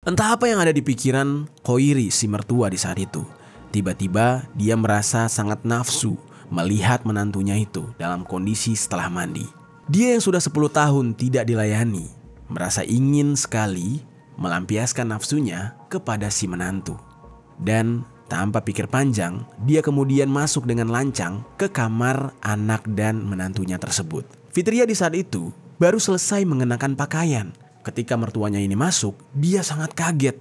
Entah apa yang ada di pikiran Koiri si mertua di saat itu. Tiba-tiba dia merasa sangat nafsu melihat menantunya itu dalam kondisi setelah mandi. Dia yang sudah 10 tahun tidak dilayani, merasa ingin sekali melampiaskan nafsunya kepada si menantu. Dan tanpa pikir panjang, dia kemudian masuk dengan lancang ke kamar anak dan menantunya tersebut. Fitria di saat itu baru selesai mengenakan pakaian. Ketika mertuanya ini masuk, dia sangat kaget.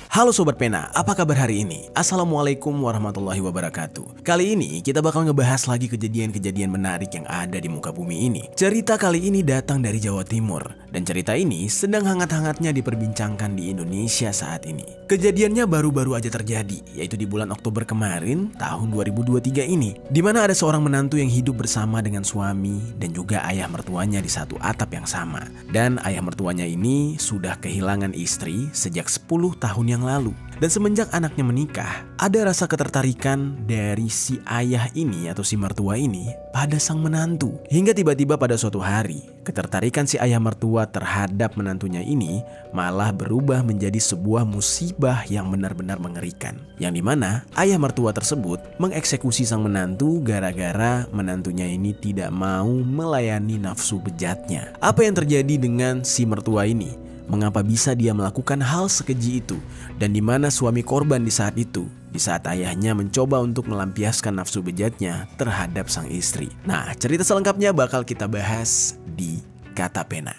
Halo Sobat Pena, apa kabar hari ini? Assalamualaikum warahmatullahi wabarakatuh. Kali ini kita bakal ngebahas lagi kejadian-kejadian menarik yang ada di muka bumi ini. Cerita kali ini datang dari Jawa Timur, dan cerita ini sedang hangat-hangatnya diperbincangkan di Indonesia saat ini. Kejadiannya baru-baru aja terjadi, yaitu di bulan Oktober kemarin tahun 2023 ini, di mana ada seorang menantu yang hidup bersama dengan suami dan juga ayah mertuanya di satu atap yang sama. Dan ayah mertuanya ini sudah kehilangan istri sejak 10 tahun yang lalu. Dan semenjak anaknya menikah, ada rasa ketertarikan dari si ayah ini atau si mertua ini pada sang menantu. Hingga tiba-tiba pada suatu hari, ketertarikan si ayah mertua terhadap menantunya ini malah berubah menjadi sebuah musibah yang benar-benar mengerikan. Yang dimana ayah mertua tersebut mengeksekusi sang menantu gara-gara menantunya ini tidak mau melayani nafsu bejatnya. Apa yang terjadi dengan si mertua ini? Mengapa bisa dia melakukan hal sekeji itu? Dan di mana suami korban di saat itu? Di saat ayahnya mencoba untuk melampiaskan nafsu bejatnya terhadap sang istri. Nah, cerita selengkapnya bakal kita bahas di Kata Pena.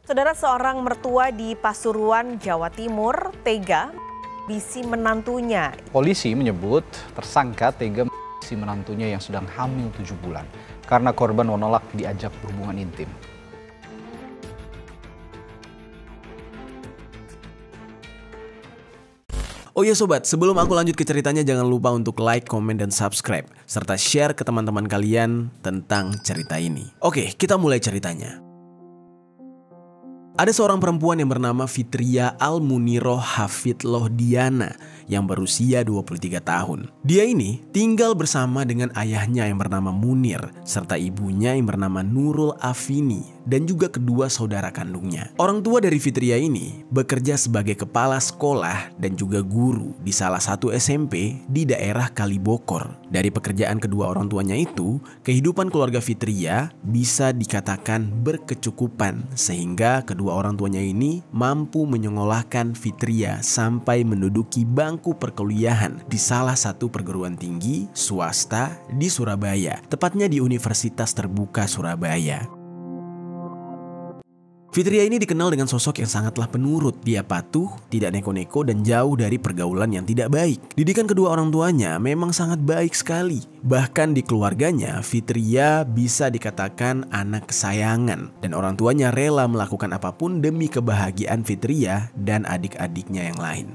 Saudara, seorang mertua di Pasuruan, Jawa Timur tega bisi menantunya. Polisi menyebut tersangka tega si menantunya yang sedang hamil 7 bulan karena korban menolak diajak berhubungan intim. Oh ya sobat, sebelum aku lanjut ke ceritanya jangan lupa untuk like, komen, dan subscribe. Serta share ke teman-teman kalian tentang cerita ini. Oke, kita mulai ceritanya. Ada seorang perempuan yang bernama Fitria Almuniroh Hafidloh Diana yang berusia 23 tahun. Dia ini tinggal bersama dengan ayahnya yang bernama Munir serta ibunya yang bernama Nurul Afini dan juga kedua saudara kandungnya. Orang tua dari Fitria ini bekerja sebagai kepala sekolah dan juga guru di salah satu SMP di daerah Kalibokor. Dari pekerjaan kedua orang tuanya itu, kehidupan keluarga Fitria bisa dikatakan berkecukupan sehingga kedua orang tuanya ini mampu menyengolahkan Fitria sampai menduduki bangku perkuliahan di salah satu perguruan tinggi swasta di Surabaya, tepatnya di Universitas Terbuka Surabaya. Fitria ini dikenal dengan sosok yang sangatlah penurut. Dia patuh, tidak neko-neko, dan jauh dari pergaulan yang tidak baik. Didikan kedua orang tuanya memang sangat baik sekali. Bahkan di keluarganya, Fitria bisa dikatakan anak kesayangan. Dan orang tuanya rela melakukan apapun demi kebahagiaan Fitria dan adik-adiknya yang lain.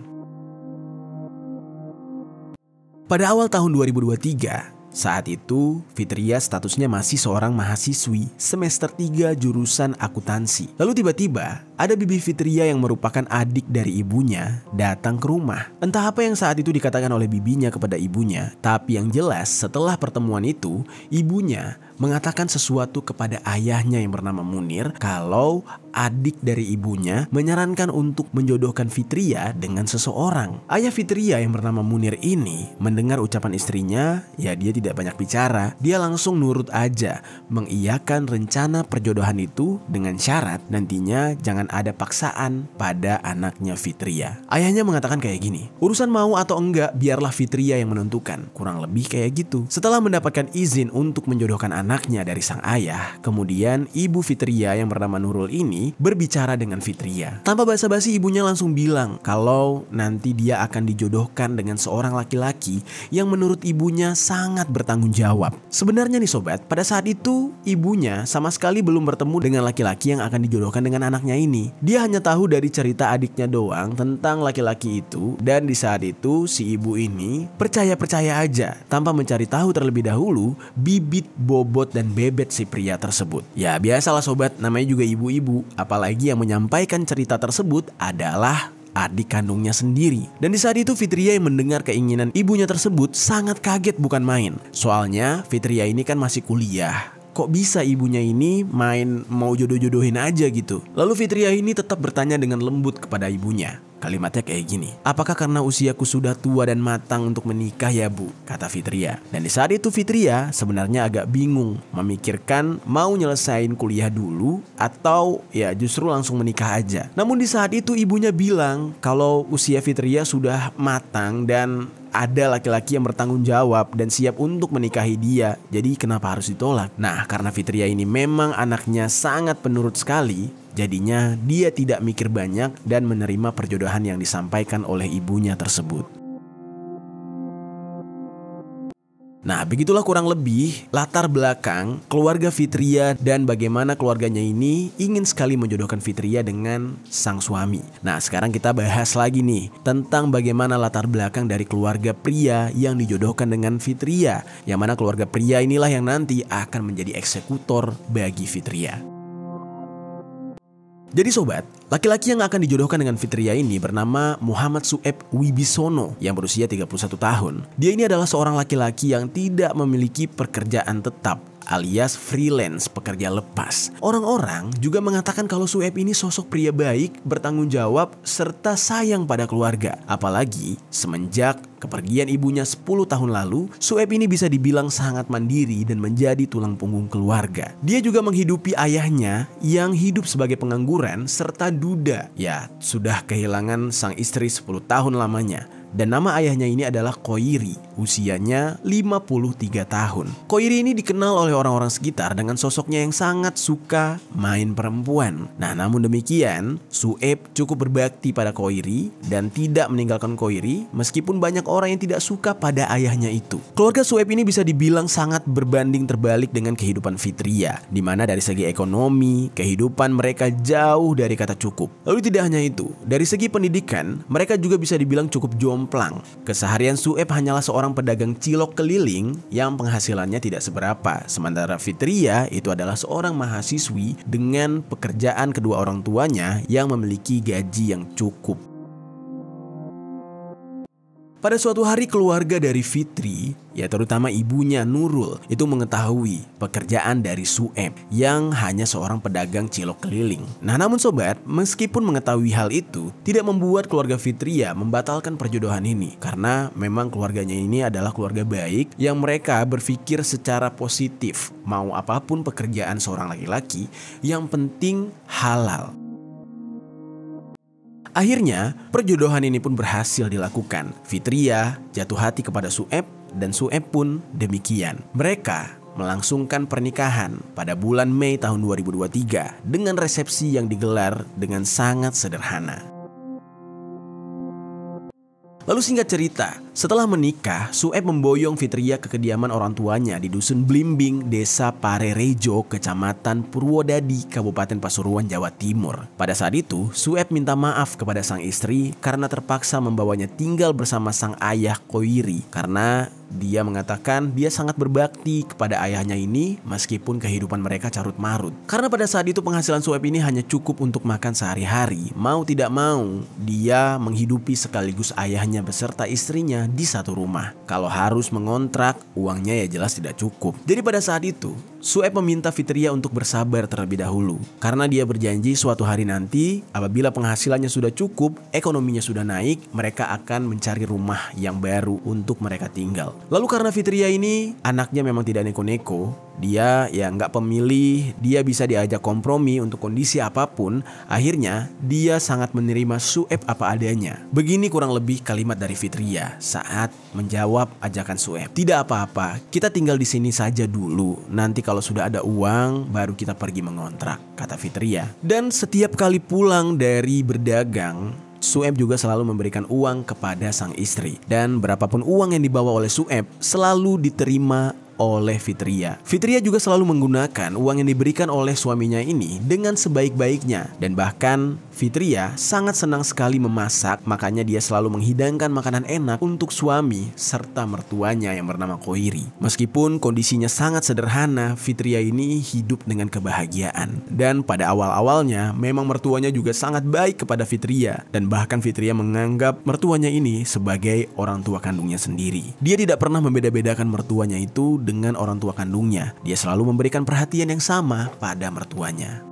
Pada awal tahun 2023, saat itu, Fitria statusnya masih seorang mahasiswi semester 3 jurusan akuntansi. Lalu tiba-tiba ada bibi Fitria yang merupakan adik dari ibunya datang ke rumah. Entah apa yang saat itu dikatakan oleh bibinya kepada ibunya, tapi yang jelas setelah pertemuan itu, ibunya mengatakan sesuatu kepada ayahnya yang bernama Munir kalau adik dari ibunya menyarankan untuk menjodohkan Fitria dengan seseorang. Ayah Fitria yang bernama Munir ini mendengar ucapan istrinya, ya dia tidak banyak bicara. Dia langsung nurut aja, mengiyakan rencana perjodohan itu dengan syarat nantinya jangan ada paksaan pada anaknya Fitria. Ayahnya mengatakan kayak gini, urusan mau atau enggak biarlah Fitria yang menentukan. Kurang lebih kayak gitu. Setelah mendapatkan izin untuk menjodohkan anaknya dari sang ayah, kemudian ibu Fitria yang bernama Nurul ini berbicara dengan Fitria. Tanpa basa-basi ibunya langsung bilang kalau nanti dia akan dijodohkan dengan seorang laki-laki yang menurut ibunya sangat bertanggung jawab. Sebenarnya nih sobat, pada saat itu ibunya sama sekali belum bertemu dengan laki-laki yang akan dijodohkan dengan anaknya ini. Dia hanya tahu dari cerita adiknya doang tentang laki-laki itu, dan di saat itu si ibu ini percaya-percaya aja tanpa mencari tahu terlebih dahulu bibit, bobot, dan bebet si pria tersebut. Ya biasalah sobat, namanya juga ibu-ibu, apalagi yang menyampaikan cerita tersebut adalah adik kandungnya sendiri. Dan di saat itu Fitria yang mendengar keinginan ibunya tersebut sangat kaget bukan main. Soalnya Fitria ini kan masih kuliah. Kok bisa ibunya ini main mau jodoh-jodohin aja gitu? Lalu Fitria ini tetap bertanya dengan lembut kepada ibunya. Kalimatnya kayak gini, "Apakah karena usiaku sudah tua dan matang untuk menikah ya Bu?" kata Fitria. Dan di saat itu Fitria sebenarnya agak bingung memikirkan mau nyelesain kuliah dulu atau ya justru langsung menikah aja. Namun di saat itu ibunya bilang kalau usia Fitria sudah matang dan ada laki-laki yang bertanggung jawab dan siap untuk menikahi dia. Jadi kenapa harus ditolak? Nah, karena Fitria ini memang anaknya sangat penurut sekali, jadinya dia tidak mikir banyak dan menerima perjodohan yang disampaikan oleh ibunya tersebut. Nah, begitulah kurang lebih latar belakang keluarga Fitria dan bagaimana keluarganya ini ingin sekali menjodohkan Fitria dengan sang suami. Nah, sekarang kita bahas lagi nih tentang bagaimana latar belakang dari keluarga pria yang dijodohkan dengan Fitria. Yang mana keluarga pria inilah yang nanti akan menjadi eksekutor bagi Fitria. Jadi sobat, laki-laki yang akan dijodohkan dengan Fitria ini bernama Muhammad Sueb Wibisono yang berusia 31 tahun. Dia ini adalah seorang laki-laki yang tidak memiliki pekerjaan tetap alias freelance, pekerja lepas. Orang-orang juga mengatakan kalau Sueb ini sosok pria baik, bertanggung jawab, serta sayang pada keluarga. Apalagi semenjak kepergian ibunya 10 tahun lalu, Sueb ini bisa dibilang sangat mandiri dan menjadi tulang punggung keluarga. Dia juga menghidupi ayahnya yang hidup sebagai pengangguran serta duda. Ya, sudah kehilangan sang istri 10 tahun lamanya. Dan nama ayahnya ini adalah Khoiri, usianya 53 tahun. Khoiri ini dikenal oleh orang-orang sekitar dengan sosoknya yang sangat suka main perempuan. Nah, namun demikian, Sueb cukup berbakti pada Khoiri dan tidak meninggalkan Khoiri meskipun banyak orang yang tidak suka pada ayahnya itu. Keluarga Sueb ini bisa dibilang sangat berbanding terbalik dengan kehidupan Fitria, di mana dari segi ekonomi, kehidupan mereka jauh dari kata cukup. Lalu tidak hanya itu, dari segi pendidikan, mereka juga bisa dibilang cukup jomplang. Keseharian Sueb hanyalah seorang pedagang cilok keliling yang penghasilannya tidak seberapa. Sementara Fitria itu adalah seorang mahasiswi dengan pekerjaan kedua orang tuanya yang memiliki gaji yang cukup. Pada suatu hari keluarga dari Fitri, ya terutama ibunya Nurul, itu mengetahui pekerjaan dari Sueb yang hanya seorang pedagang cilok keliling. Nah, namun sobat, meskipun mengetahui hal itu, tidak membuat keluarga Fitria membatalkan perjodohan ini. Karena memang keluarganya ini adalah keluarga baik yang mereka berpikir secara positif. Mau apapun pekerjaan seorang laki-laki, yang penting halal. Akhirnya, perjodohan ini pun berhasil dilakukan. Fitria jatuh hati kepada Sueb dan Sueb pun demikian. Mereka melangsungkan pernikahan pada bulan Mei tahun 2023 dengan resepsi yang digelar dengan sangat sederhana. Lalu singkat cerita, setelah menikah, Sueb memboyong Fitria ke kediaman orang tuanya di Dusun Blimbing, Desa Parerejo, Kecamatan Purwodadi, Kabupaten Pasuruan, Jawa Timur. Pada saat itu, Sueb minta maaf kepada sang istri karena terpaksa membawanya tinggal bersama sang ayah Khoiri. Karena dia mengatakan dia sangat berbakti kepada ayahnya ini meskipun kehidupan mereka carut marut. Karena pada saat itu penghasilan Sueb ini hanya cukup untuk makan sehari-hari. Mau tidak mau, dia menghidupi sekaligus ayahnya beserta istrinya di satu rumah. Kalau harus mengontrak, uangnya ya jelas tidak cukup. Jadi pada saat itu, Sueb meminta Fitria untuk bersabar terlebih dahulu. Karena dia berjanji suatu hari nanti, apabila penghasilannya sudah cukup, ekonominya sudah naik, mereka akan mencari rumah yang baru untuk mereka tinggal. Lalu karena Fitria ini anaknya memang tidak neko-neko, dia ya nggak pemilih, dia bisa diajak kompromi untuk kondisi apapun. Akhirnya dia sangat menerima Sueb apa adanya. Begini kurang lebih kalimat dari Fitria saat menjawab ajakan Sueb. Tidak apa-apa, kita tinggal di sini saja dulu. Nanti kalau sudah ada uang, baru kita pergi mengontrak, kata Fitria. Dan setiap kali pulang dari berdagang, Sueb juga selalu memberikan uang kepada sang istri. Dan berapapun uang yang dibawa oleh Sueb selalu diterima oleh Fitria. Fitria juga selalu menggunakan uang yang diberikan oleh suaminya ini dengan sebaik-baiknya. Dan bahkan Fitria sangat senang sekali memasak, makanya dia selalu menghidangkan makanan enak untuk suami serta mertuanya yang bernama Koiri. Meskipun kondisinya sangat sederhana, Fitria ini hidup dengan kebahagiaan. Dan pada awal-awalnya memang mertuanya juga sangat baik kepada Fitria. Dan bahkan Fitria menganggap mertuanya ini sebagai orang tua kandungnya sendiri. Dia tidak pernah membeda-bedakan mertuanya itu dengan orang tua kandungnya. Dia selalu memberikan perhatian yang sama pada mertuanya.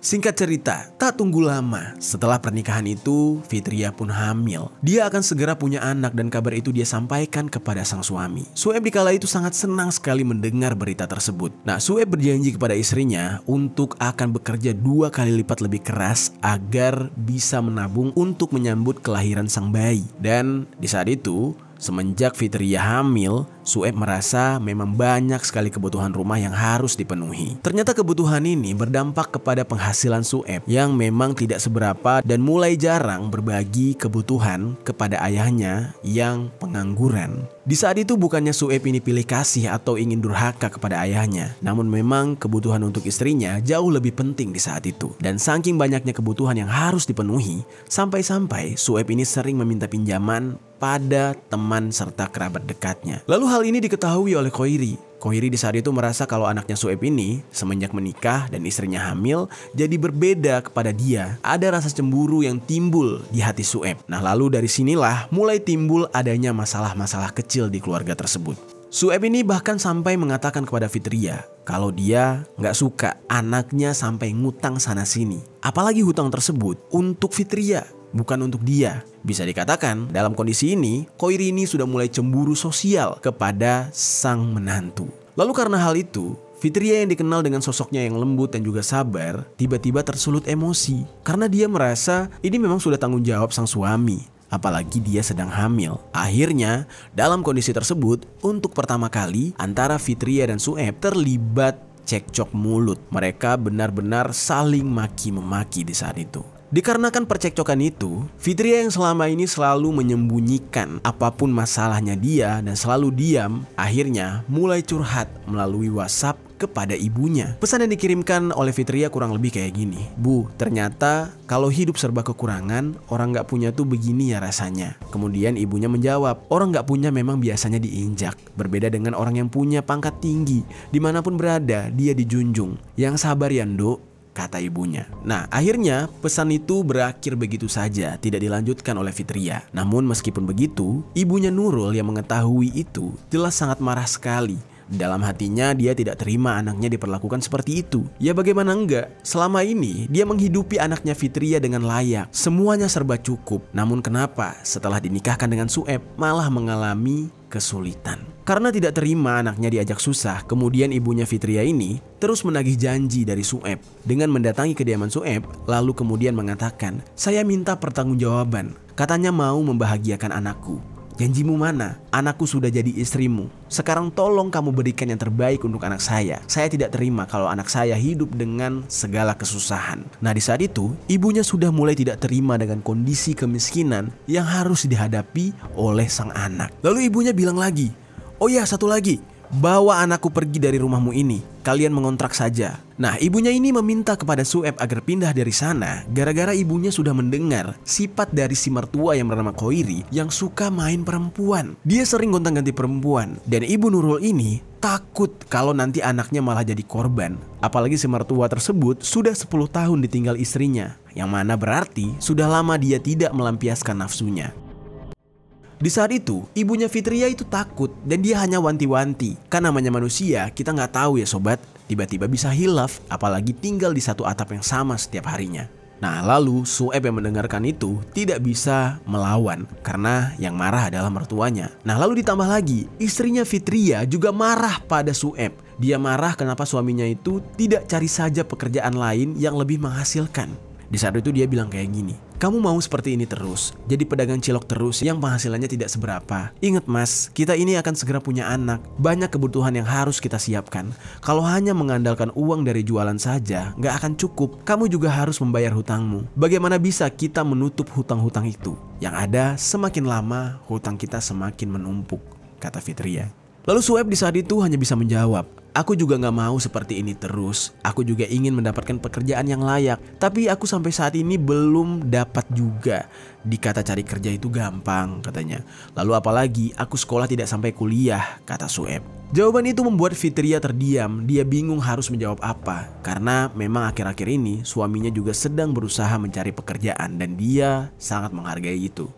Singkat cerita, tak tunggu lama setelah pernikahan itu, Fitria pun hamil. Dia akan segera punya anak dan kabar itu dia sampaikan kepada sang suami. Sueb dikala itu sangat senang sekali mendengar berita tersebut. Nah, Sueb berjanji kepada istrinya untuk akan bekerja 2 kali lipat lebih keras agar bisa menabung untuk menyambut kelahiran sang bayi. Dan di saat itu, semenjak Fitria hamil, Sueb merasa memang banyak sekali kebutuhan rumah yang harus dipenuhi. Ternyata kebutuhan ini berdampak kepada penghasilan Sueb yang memang tidak seberapa dan mulai jarang berbagi kebutuhan kepada ayahnya yang pengangguran. Di saat itu bukannya Sueb ini pilih kasih atau ingin durhaka kepada ayahnya, namun memang kebutuhan untuk istrinya jauh lebih penting di saat itu. Dan saking banyaknya kebutuhan yang harus dipenuhi, sampai-sampai Sueb ini sering meminta pinjaman pada teman serta kerabat dekatnya. Lalu hal ini diketahui oleh Koiri. Koiri di saat itu merasa kalau anaknya Sueb ini semenjak menikah dan istrinya hamil jadi berbeda kepada dia. Ada rasa cemburu yang timbul di hati Sueb. Nah, lalu dari sinilah mulai timbul adanya masalah-masalah kecil di keluarga tersebut. Sueb ini bahkan sampai mengatakan kepada Fitria kalau dia nggak suka anaknya sampai ngutang sana sini. Apalagi hutang tersebut untuk Fitria, bukan untuk dia. Bisa dikatakan dalam kondisi ini, Koiri ini sudah mulai cemburu sosial kepada sang menantu. Lalu karena hal itu, Fitria yang dikenal dengan sosoknya yang lembut dan juga sabar, tiba-tiba tersulut emosi. Karena dia merasa ini memang sudah tanggung jawab sang suami. Apalagi dia sedang hamil. Akhirnya, dalam kondisi tersebut, untuk pertama kali antara Fitria dan Sueb terlibat cekcok mulut. Mereka benar-benar saling maki-memaki di saat itu. Dikarenakan percekcokan itu, Fitria yang selama ini selalu menyembunyikan apapun masalahnya dia dan selalu diam, akhirnya mulai curhat melalui WhatsApp kepada ibunya. Pesan yang dikirimkan oleh Fitria kurang lebih kayak gini. Bu, ternyata kalau hidup serba kekurangan, orang gak punya tuh begini ya rasanya. Kemudian ibunya menjawab, orang gak punya memang biasanya diinjak. Berbeda dengan orang yang punya pangkat tinggi, dimanapun berada dia dijunjung. Yang sabar ya Nduk, kata ibunya. Nah, akhirnya pesan itu berakhir begitu saja, tidak dilanjutkan oleh Fitria. Namun meskipun begitu, ibunya Nurul yang mengetahui itu jelas sangat marah sekali. Dalam hatinya dia tidak terima anaknya diperlakukan seperti itu. Ya bagaimana enggak, selama ini dia menghidupi anaknya Fitria dengan layak. Semuanya serba cukup. Namun kenapa setelah dinikahkan dengan Sueb malah mengalami kesulitan? Karena tidak terima anaknya diajak susah, kemudian ibunya Fitria ini terus menagih janji dari Sueb dengan mendatangi kediaman Sueb, lalu kemudian mengatakan, saya minta pertanggungjawaban. Katanya mau membahagiakan anakku. Janjimu mana? Anakku sudah jadi istrimu. Sekarang tolong kamu berikan yang terbaik untuk anak saya. Saya tidak terima kalau anak saya hidup dengan segala kesusahan. Nah, di saat itu, ibunya sudah mulai tidak terima dengan kondisi kemiskinan yang harus dihadapi oleh sang anak. Lalu ibunya bilang lagi, oh ya, satu lagi, bawa anakku pergi dari rumahmu ini. Kalian mengontrak saja. Nah, ibunya ini meminta kepada Sueb agar pindah dari sana gara-gara ibunya sudah mendengar sifat dari si mertua yang bernama Koiri yang suka main perempuan. Dia sering gonta-ganti perempuan dan ibu Nurul ini takut kalau nanti anaknya malah jadi korban. Apalagi si mertua tersebut sudah 10 tahun ditinggal istrinya, yang mana berarti sudah lama dia tidak melampiaskan nafsunya. Di saat itu, ibunya Fitria itu takut dan dia hanya wanti-wanti. Kan namanya manusia, kita nggak tahu ya sobat, tiba-tiba bisa hilaf, apalagi tinggal di satu atap yang sama setiap harinya. Nah, lalu Sueb yang mendengarkan itu tidak bisa melawan karena yang marah adalah mertuanya. Nah, lalu ditambah lagi, istrinya Fitria juga marah pada Sueb. Dia marah kenapa suaminya itu tidak cari saja pekerjaan lain yang lebih menghasilkan. Di saat itu dia bilang kayak gini, kamu mau seperti ini terus, jadi pedagang cilok terus yang penghasilannya tidak seberapa. Ingat mas, kita ini akan segera punya anak, banyak kebutuhan yang harus kita siapkan. Kalau hanya mengandalkan uang dari jualan saja, nggak akan cukup. Kamu juga harus membayar hutangmu. Bagaimana bisa kita menutup hutang-hutang itu? Yang ada semakin lama hutang kita semakin menumpuk. kata Fitria. Lalu Sueb di saat itu hanya bisa menjawab, aku juga gak mau seperti ini terus. Aku juga ingin mendapatkan pekerjaan yang layak. Tapi aku sampai saat ini belum dapat juga. Dikata cari kerja itu gampang katanya. Lalu apalagi aku sekolah tidak sampai kuliah, kata Sueb. Jawaban itu membuat Fitria terdiam. Dia bingung harus menjawab apa. Karena memang akhir-akhir ini suaminya juga sedang berusaha mencari pekerjaan. Dan dia sangat menghargai itu.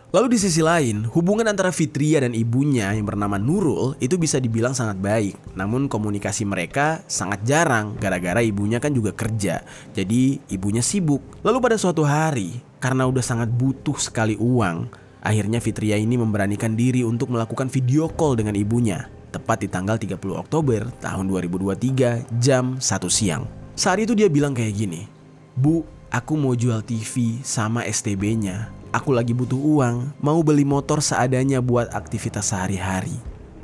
Lalu di sisi lain, hubungan antara Fitria dan ibunya yang bernama Nurul itu bisa dibilang sangat baik. Namun komunikasi mereka sangat jarang gara-gara ibunya kan juga kerja. Jadi ibunya sibuk. Lalu pada suatu hari, karena udah sangat butuh sekali uang, akhirnya Fitria ini memberanikan diri untuk melakukan video call dengan ibunya. Tepat di tanggal 30 Oktober tahun 2023 jam 1 siang. Saat itu dia bilang kayak gini, "Bu, aku mau jual TV sama STB-nya. Aku lagi butuh uang, mau beli motor seadanya buat aktivitas sehari-hari.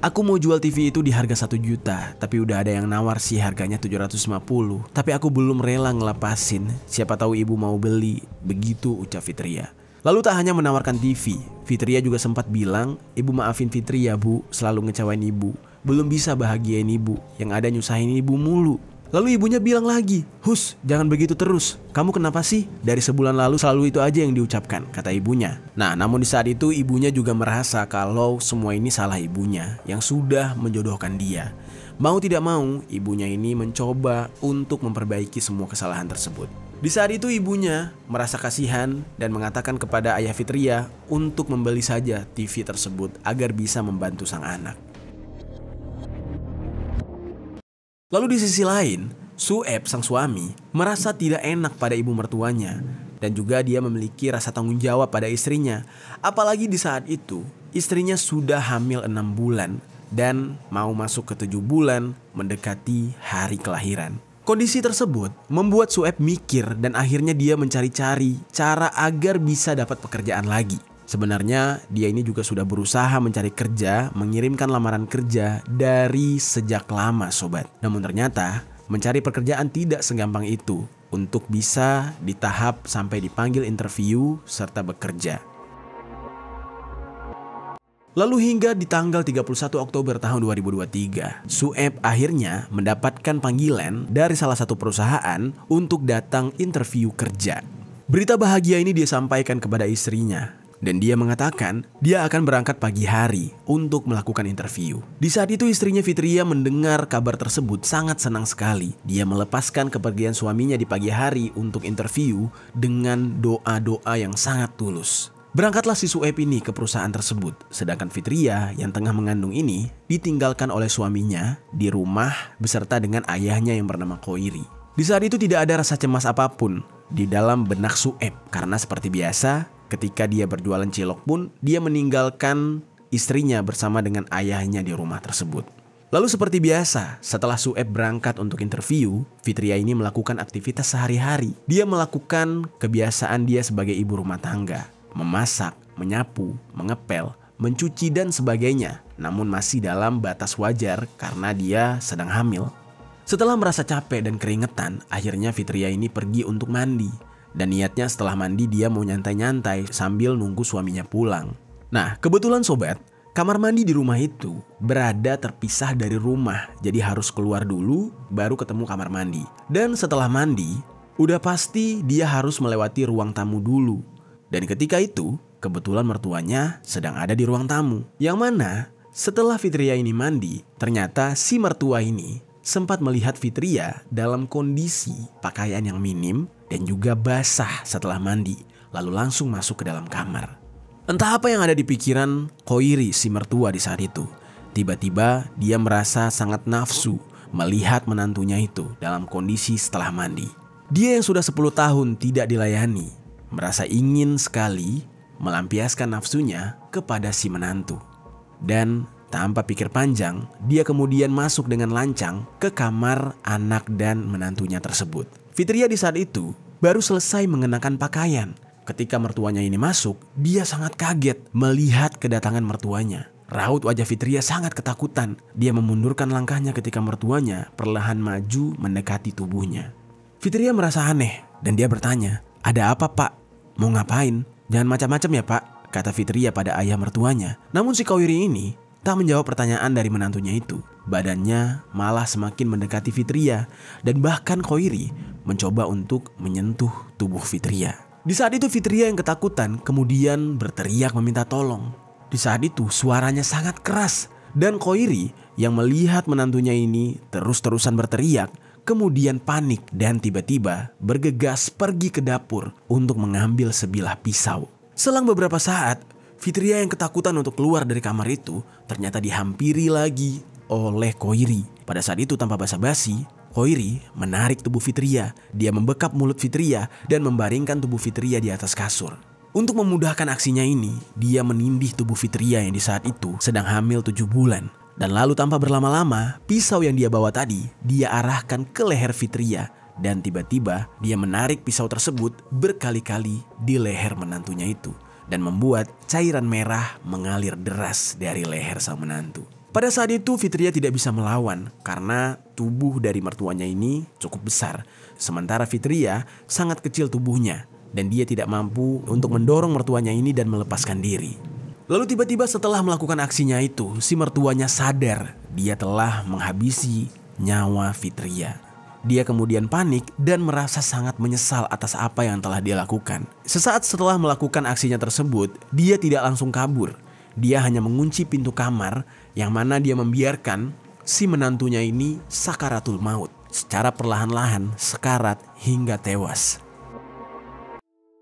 Aku mau jual TV itu di harga 1 juta, tapi udah ada yang nawar sih harganya 750. Tapi aku belum rela ngelepasin, siapa tahu ibu mau beli." Begitu ucap Fitria. Lalu tak hanya menawarkan TV, Fitria juga sempat bilang, "Ibu maafin Fitria bu, selalu ngecewain ibu. Belum bisa bahagiain ibu, yang ada nyusahin ibu mulu." Lalu ibunya bilang lagi, "Hus, jangan begitu terus. Kamu kenapa sih? Dari sebulan lalu selalu itu aja yang diucapkan," kata ibunya. Nah, namun di saat itu ibunya juga merasa kalau semua ini salah ibunya yang sudah menjodohkan dia. Mau tidak mau, ibunya ini mencoba untuk memperbaiki semua kesalahan tersebut. Di saat itu ibunya merasa kasihan dan mengatakan kepada ayah Fitria untuk membeli saja TV tersebut agar bisa membantu sang anak. Lalu di sisi lain, Sueb sang suami merasa tidak enak pada ibu mertuanya dan juga dia memiliki rasa tanggung jawab pada istrinya. Apalagi di saat itu, istrinya sudah hamil 6 bulan dan mau masuk ke 7 bulan mendekati hari kelahiran. Kondisi tersebut membuat Sueb mikir dan akhirnya dia mencari-cari cara agar bisa dapat pekerjaan lagi. Sebenarnya dia ini juga sudah berusaha mencari kerja, mengirimkan lamaran kerja dari sejak lama sobat. Namun ternyata mencari pekerjaan tidak segampang itu untuk bisa di tahap sampai dipanggil interview serta bekerja. Lalu hingga di tanggal 31 Oktober tahun 2023, Sueb akhirnya mendapatkan panggilan dari salah satu perusahaan untuk datang interview kerja. Berita bahagia ini dia sampaikan kepada istrinya. Dan dia mengatakan dia akan berangkat pagi hari untuk melakukan interview. Di saat itu istrinya Fitria mendengar kabar tersebut sangat senang sekali. Dia melepaskan kepergian suaminya di pagi hari untuk interview dengan doa-doa yang sangat tulus. Berangkatlah si Sueb ini ke perusahaan tersebut. Sedangkan Fitria yang tengah mengandung ini ditinggalkan oleh suaminya di rumah beserta dengan ayahnya yang bernama Koiri. Di saat itu tidak ada rasa cemas apapun di dalam benak Sueb. Karena seperti biasa, ketika dia berjualan cilok pun, dia meninggalkan istrinya bersama dengan ayahnya di rumah tersebut. Lalu seperti biasa, setelah Sueb berangkat untuk interview, Fitria ini melakukan aktivitas sehari-hari. Dia melakukan kebiasaan dia sebagai ibu rumah tangga. Memasak, menyapu, mengepel, mencuci dan sebagainya. Namun masih dalam batas wajar karena dia sedang hamil. Setelah merasa capek dan keringetan, akhirnya Fitria ini pergi untuk mandi. Dan niatnya setelah mandi dia mau nyantai-nyantai sambil nunggu suaminya pulang. Nah, kebetulan sobat, kamar mandi di rumah itu berada terpisah dari rumah. Jadi harus keluar dulu baru ketemu kamar mandi. Dan setelah mandi, udah pasti dia harus melewati ruang tamu dulu. Dan ketika itu, kebetulan mertuanya sedang ada di ruang tamu. Yang mana setelah Fitria ini mandi, ternyata si mertua ini sempat melihat Fitria dalam kondisi pakaian yang minim dan juga basah setelah mandi, lalu langsung masuk ke dalam kamar. Entah apa yang ada di pikiran Koiri si mertua di saat itu. Tiba-tiba dia merasa sangat nafsu melihat menantunya itu dalam kondisi setelah mandi. Dia yang sudah 10 tahun tidak dilayani, merasa ingin sekali melampiaskan nafsunya kepada si menantu. Dan tanpa pikir panjang, dia kemudian masuk dengan lancang ke kamar anak dan menantunya tersebut. Fitria di saat itu baru selesai mengenakan pakaian. Ketika mertuanya ini masuk, dia sangat kaget melihat kedatangan mertuanya. Raut wajah Fitria sangat ketakutan. Dia memundurkan langkahnya ketika mertuanya perlahan maju mendekati tubuhnya. Fitria merasa aneh dan dia bertanya, "Ada apa pak? Mau ngapain? Jangan macam-macam ya pak," kata Fitria pada ayah mertuanya. Namun si Koiri ini tak menjawab pertanyaan dari menantunya itu. Badannya malah semakin mendekati Fitria dan bahkan Koiri mencoba untuk menyentuh tubuh Fitria. Di saat itu Fitria yang ketakutan kemudian berteriak meminta tolong. Di saat itu suaranya sangat keras dan Koiri yang melihat menantunya ini terus-terusan berteriak kemudian panik dan tiba-tiba bergegas pergi ke dapur untuk mengambil sebilah pisau. Selang beberapa saat, Fitria yang ketakutan untuk keluar dari kamar itu ternyata dihampiri lagi oleh Koiri. Pada saat itu tanpa basa-basi, Koiri menarik tubuh Fitria. Dia membekap mulut Fitria dan membaringkan tubuh Fitria di atas kasur. Untuk memudahkan aksinya ini, dia menindih tubuh Fitria yang di saat itu sedang hamil 7 bulan. Dan lalu tanpa berlama-lama, pisau yang dia bawa tadi, dia arahkan ke leher Fitria. Dan tiba-tiba dia menarik pisau tersebut berkali-kali di leher menantunya itu. Dan membuat cairan merah mengalir deras dari leher sang menantu. Pada saat itu Fitria tidak bisa melawan karena tubuh dari mertuanya ini cukup besar. Sementara Fitria sangat kecil tubuhnya. Dan dia tidak mampu untuk mendorong mertuanya ini dan melepaskan diri. Lalu tiba-tiba setelah melakukan aksinya itu, si mertuanya sadar dia telah menghabisi nyawa Fitria. Dia kemudian panik dan merasa sangat menyesal atas apa yang telah dia lakukan. Sesaat setelah melakukan aksinya tersebut, dia tidak langsung kabur. Dia hanya mengunci pintu kamar yang mana dia membiarkan si menantunya ini sakaratul maut. Secara perlahan-lahan sekarat hingga tewas.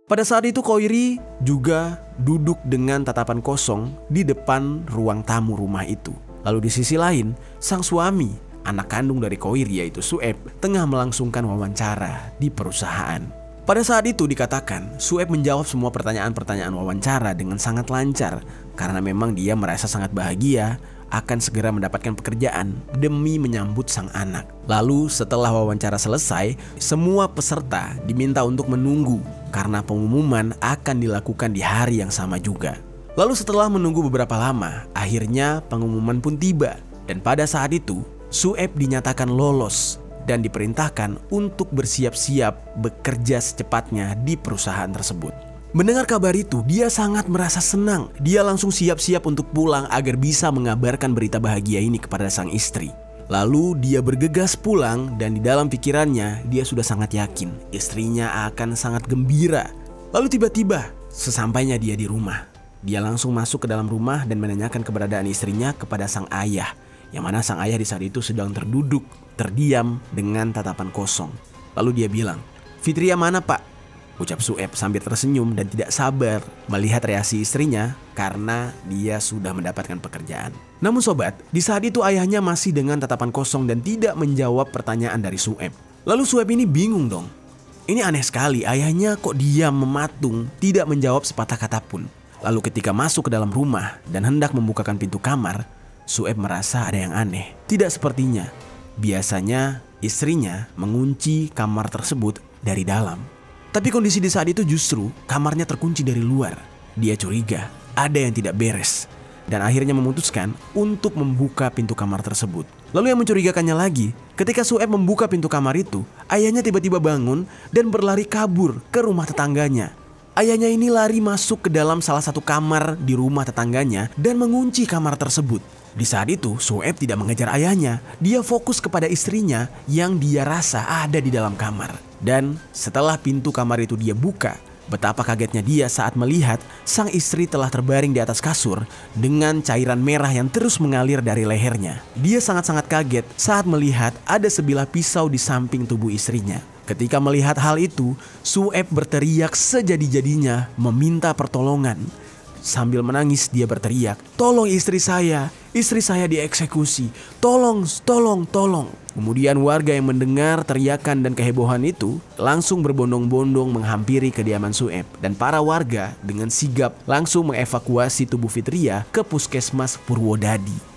Pada saat itu Koiri juga duduk dengan tatapan kosong di depan ruang tamu rumah itu. Lalu di sisi lain, sang suami, anak kandung dari Koiri yaitu Sueb, tengah melangsungkan wawancara di perusahaan. Pada saat itu dikatakan, Sueb menjawab semua pertanyaan-pertanyaan wawancara dengan sangat lancar karena memang dia merasa sangat bahagia akan segera mendapatkan pekerjaan demi menyambut sang anak. Lalu setelah wawancara selesai, semua peserta diminta untuk menunggu karena pengumuman akan dilakukan di hari yang sama juga. Lalu setelah menunggu beberapa lama, akhirnya pengumuman pun tiba. Dan pada saat itu, Sueb dinyatakan lolos dan diperintahkan untuk bersiap-siap bekerja secepatnya di perusahaan tersebut. Mendengar kabar itu, dia sangat merasa senang. Dia langsung siap-siap untuk pulang agar bisa mengabarkan berita bahagia ini kepada sang istri. Lalu dia bergegas pulang dan di dalam pikirannya dia sudah sangat yakin istrinya akan sangat gembira. Lalu tiba-tiba sesampainya dia di rumah, dia langsung masuk ke dalam rumah dan menanyakan keberadaan istrinya kepada sang ayah. Yang mana sang ayah di saat itu sedang terduduk, terdiam dengan tatapan kosong. Lalu dia bilang, "Fitria mana pak?" Ucap Sueb sambil tersenyum dan tidak sabar melihat reaksi istrinya karena dia sudah mendapatkan pekerjaan. Namun sobat, di saat itu ayahnya masih dengan tatapan kosong dan tidak menjawab pertanyaan dari Sueb. Lalu Sueb ini bingung dong. Ini aneh sekali, ayahnya kok diam mematung, tidak menjawab sepatah kata pun. Lalu ketika masuk ke dalam rumah dan hendak membukakan pintu kamar, Sueb merasa ada yang aneh. Tidak sepertinya. Biasanya istrinya mengunci kamar tersebut dari dalam. Tapi kondisi di saat itu justru kamarnya terkunci dari luar. Dia curiga ada yang tidak beres dan akhirnya memutuskan untuk membuka pintu kamar tersebut. Lalu yang mencurigakannya lagi, ketika Sueb membuka pintu kamar itu, ayahnya tiba-tiba bangun dan berlari kabur ke rumah tetangganya. Ayahnya ini lari masuk ke dalam salah satu kamar di rumah tetangganya dan mengunci kamar tersebut. Di saat itu Sueb tidak mengejar ayahnya, dia fokus kepada istrinya yang dia rasa ada di dalam kamar. Dan setelah pintu kamar itu dia buka, betapa kagetnya dia saat melihat sang istri telah terbaring di atas kasur dengan cairan merah yang terus mengalir dari lehernya. Dia sangat-sangat kaget saat melihat ada sebilah pisau di samping tubuh istrinya. Ketika melihat hal itu, Sueb berteriak sejadi-jadinya meminta pertolongan. Sambil menangis dia berteriak, "Tolong istri saya dieksekusi, tolong, tolong, tolong." Kemudian warga yang mendengar teriakan dan kehebohan itu langsung berbondong-bondong menghampiri kediaman Sueb. Dan para warga dengan sigap langsung mengevakuasi tubuh Fitria ke puskesmas Purwodadi.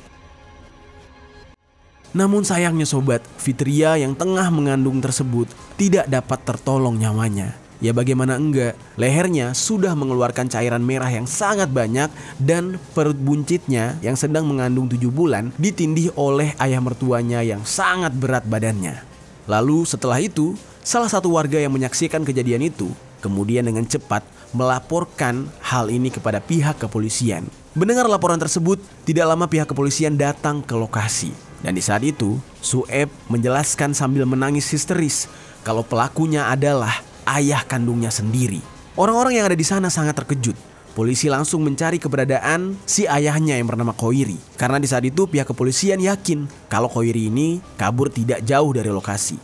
Namun sayangnya sobat, Fitria yang tengah mengandung tersebut tidak dapat tertolong nyawanya. Ya bagaimana enggak, lehernya sudah mengeluarkan cairan merah yang sangat banyak dan perut buncitnya yang sedang mengandung 7 bulan ditindih oleh ayah mertuanya yang sangat berat badannya. Lalu setelah itu, salah satu warga yang menyaksikan kejadian itu kemudian dengan cepat melaporkan hal ini kepada pihak kepolisian. Mendengar laporan tersebut, tidak lama pihak kepolisian datang ke lokasi. Dan di saat itu, Sueb menjelaskan sambil menangis histeris kalau pelakunya adalah ayah kandungnya sendiri. Orang-orang yang ada di sana sangat terkejut. Polisi langsung mencari keberadaan si ayahnya yang bernama Khoiri. Karena di saat itu pihak kepolisian yakin kalau Khoiri ini kabur tidak jauh dari lokasi.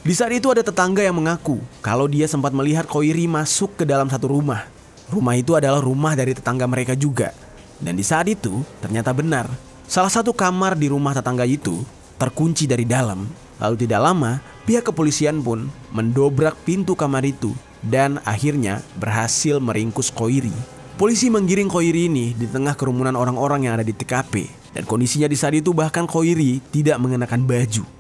Di saat itu ada tetangga yang mengaku kalau dia sempat melihat Khoiri masuk ke dalam satu rumah. Rumah itu adalah rumah dari tetangga mereka juga. Dan di saat itu ternyata benar. Salah satu kamar di rumah tetangga itu terkunci dari dalam. Lalu tidak lama pihak kepolisian pun mendobrak pintu kamar itu dan akhirnya berhasil meringkus Khoiri. Polisi menggiring Khoiri ini di tengah kerumunan orang-orang yang ada di TKP. Dan kondisinya di saat itu bahkan Khoiri tidak mengenakan baju.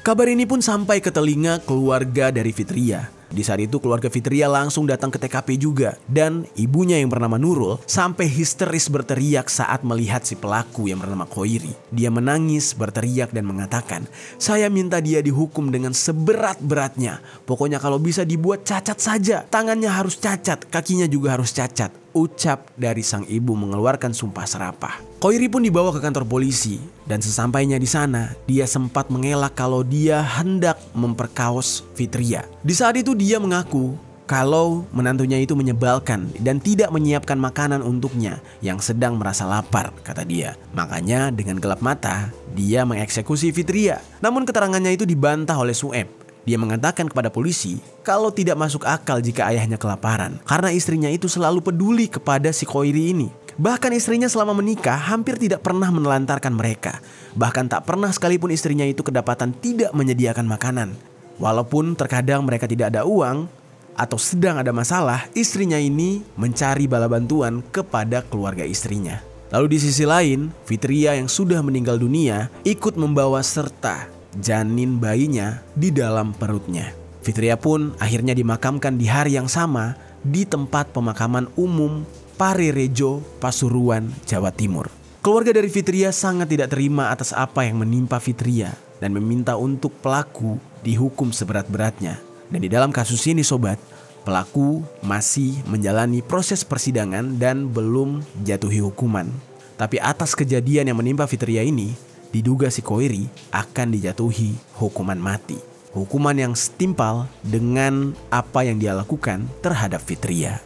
Kabar ini pun sampai ke telinga keluarga dari Fitria. Di saat itu keluarga Fitria langsung datang ke TKP juga. Dan ibunya yang bernama Nurul sampai histeris berteriak saat melihat si pelaku yang bernama Khoiri. Dia menangis, berteriak dan mengatakan, "Saya minta dia dihukum dengan seberat-beratnya. Pokoknya kalau bisa dibuat cacat saja. Tangannya harus cacat, kakinya juga harus cacat." Ucap dari sang ibu mengeluarkan sumpah serapah. Khoiri pun dibawa ke kantor polisi dan sesampainya di sana dia sempat mengelak kalau dia hendak memperkaos Fitria. Di saat itu dia mengaku kalau menantunya itu menyebalkan dan tidak menyiapkan makanan untuknya yang sedang merasa lapar, kata dia. Makanya dengan gelap mata dia mengeksekusi Fitria. Namun keterangannya itu dibantah oleh Sueb. Dia mengatakan kepada polisi kalau tidak masuk akal jika ayahnya kelaparan karena istrinya itu selalu peduli kepada si Khoiri ini. Bahkan istrinya selama menikah hampir tidak pernah menelantarkan mereka. Bahkan tak pernah sekalipun istrinya itu kedapatan tidak menyediakan makanan. Walaupun terkadang mereka tidak ada uang atau sedang ada masalah, istrinya ini mencari bala bantuan kepada keluarga istrinya. Lalu di sisi lain, Fitria yang sudah meninggal dunia ikut membawa serta janin bayinya di dalam perutnya. Fitria pun akhirnya dimakamkan di hari yang sama di tempat pemakaman umum Parerejo, Pasuruan, Jawa Timur. Keluarga dari Fitria sangat tidak terima atas apa yang menimpa Fitria dan meminta untuk pelaku dihukum seberat-beratnya. Dan di dalam kasus ini sobat, pelaku masih menjalani proses persidangan dan belum jatuhi hukuman. Tapi atas kejadian yang menimpa Fitria ini, diduga si Khoiri akan dijatuhi hukuman mati. Hukuman yang setimpal dengan apa yang dia lakukan terhadap Fitria.